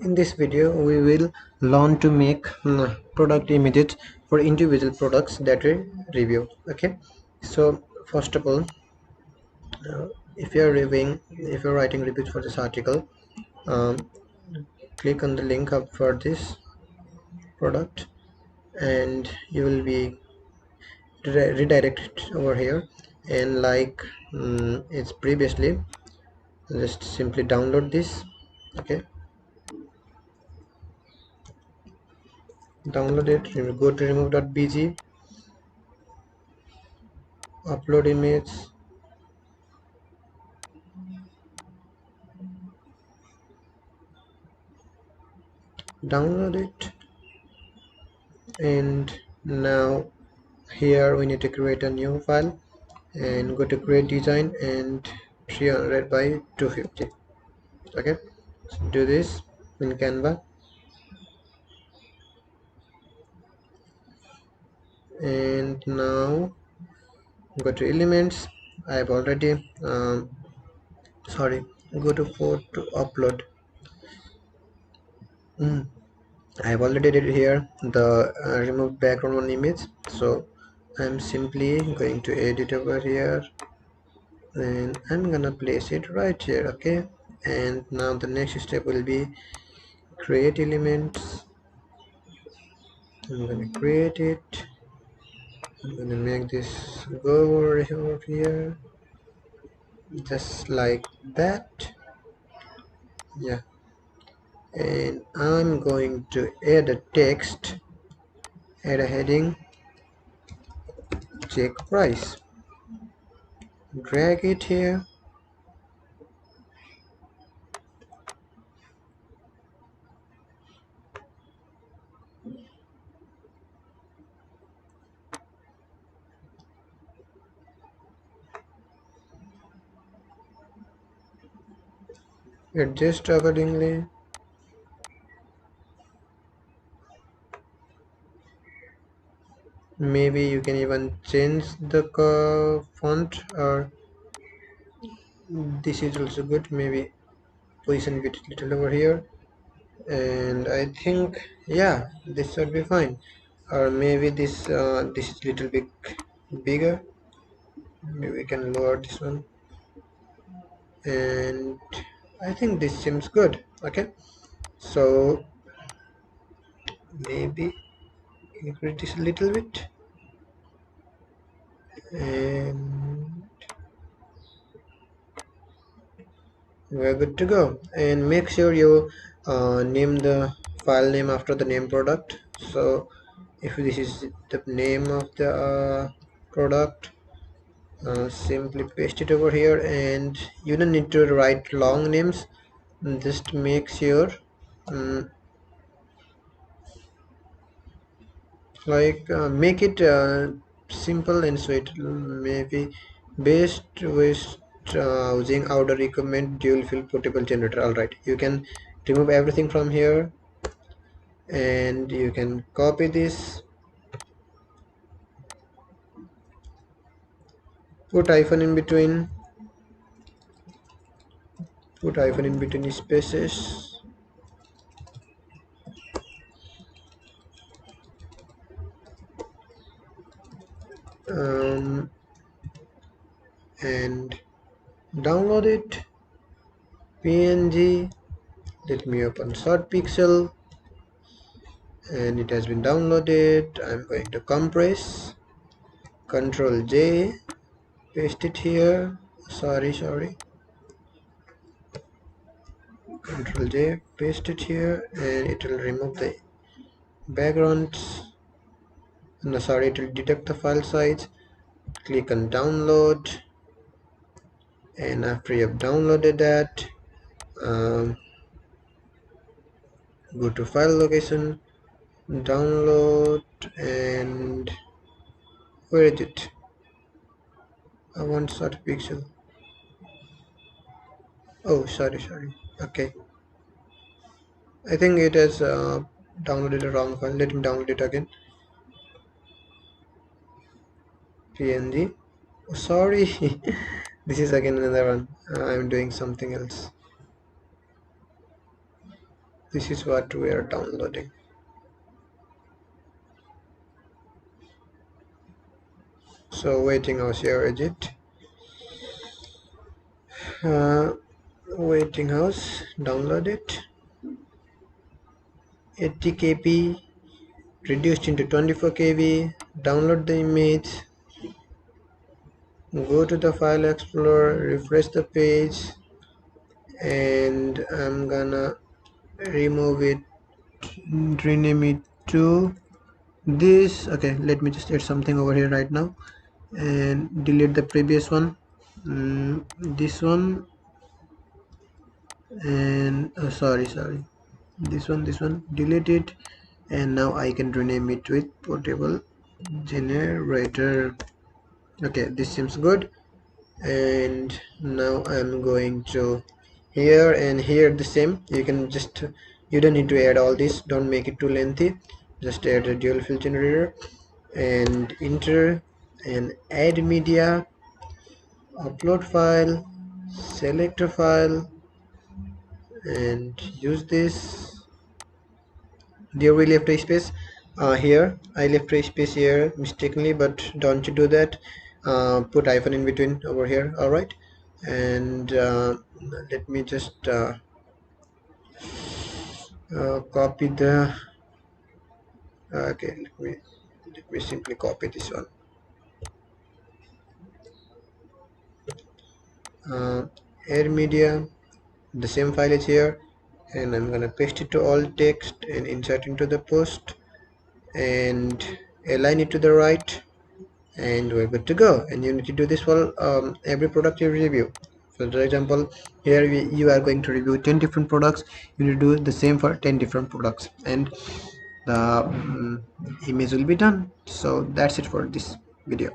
In this video, we will learn to make product images for individual products that we review. Okay, so first of all, if you're writing reviews for this article, um, click on the link up for this product, and you will be redirected over here. And like it's previously, just simply download this. Okay, download it. Go to remove.bg, upload image, download it, and now here we need to create a new file and go to create design and 300 by 250. Okay, so do this in Canva, and now go to elements. I have already sorry, go to photo upload. I have already did here the remove background on image, so I'm simply going to edit over here, and I'm gonna place it right here. Okay, and now the next step will be create elements. I'm gonna create it. I'm gonna make this go over here just like that. Yeah, and I'm going to add a text, add a heading, check price, drag it here. Adjust accordingly. Maybe you can even change the font, or this is also good. Maybe position it a little over here, and I think, yeah, this should be fine. Or maybe this is little bit bigger. Maybe we can lower this one, and I think this seems good. Okay, so maybe increase this a little bit, and we're good to go. And make sure you name the file name after the name product. So if this is the name of the product, simply paste it over here, and you don't need to write long names. Just make sure um, make it simple and sweet. Maybe best with using outer recommend dual field portable generator. All right, you can remove everything from here, and you can copy this, put hyphen in between, spaces, um, and download it. PNG. Let me open short pixel, and it has been downloaded. I'm going to compress, Control J, paste it here. Sorry, Control J, paste it here, and it will remove the backgrounds. No, sorry, it will detect the file size. Click on download, and after you have downloaded that, go to file location, download, and where is it? I want short pixel. Oh, sorry. Okay, I think it has downloaded a wrong file. Let me download it again. PNG. Oh, sorry. This is again another one. I'm doing something else. This is what we are downloading. So waiting house here, Egypt. uh, Waiting house, download it. 80 kb reduced into 24 kb. Download the image, go to the file explorer, refresh the page, and I'm gonna remove it, rename it to this. Okay, let me just add something over here right now and delete the previous one. This one, and sorry, this one, delete it, and now I can rename it with portable generator. Okay, this seems good. And now I'm going to here and here the same. You can just, you don't need to add all this, don't make it too lengthy. Just add a dual field generator and enter and add media, upload file, select a file, and use this. There we left a space here. I left a space here mistakenly, but don't you do that. Put hyphen in between over here. All right, and let me just copy the okay, let me simply copy this one. uh, Air media, the same file is here, and I'm gonna paste it to alt text and insert into the post and align it to the right, and we're good to go. And you need to do this for every product you review. So for example, here you are going to review 10 different products. You need to do the same for 10 different products, and the image will be done. So that's it for this video.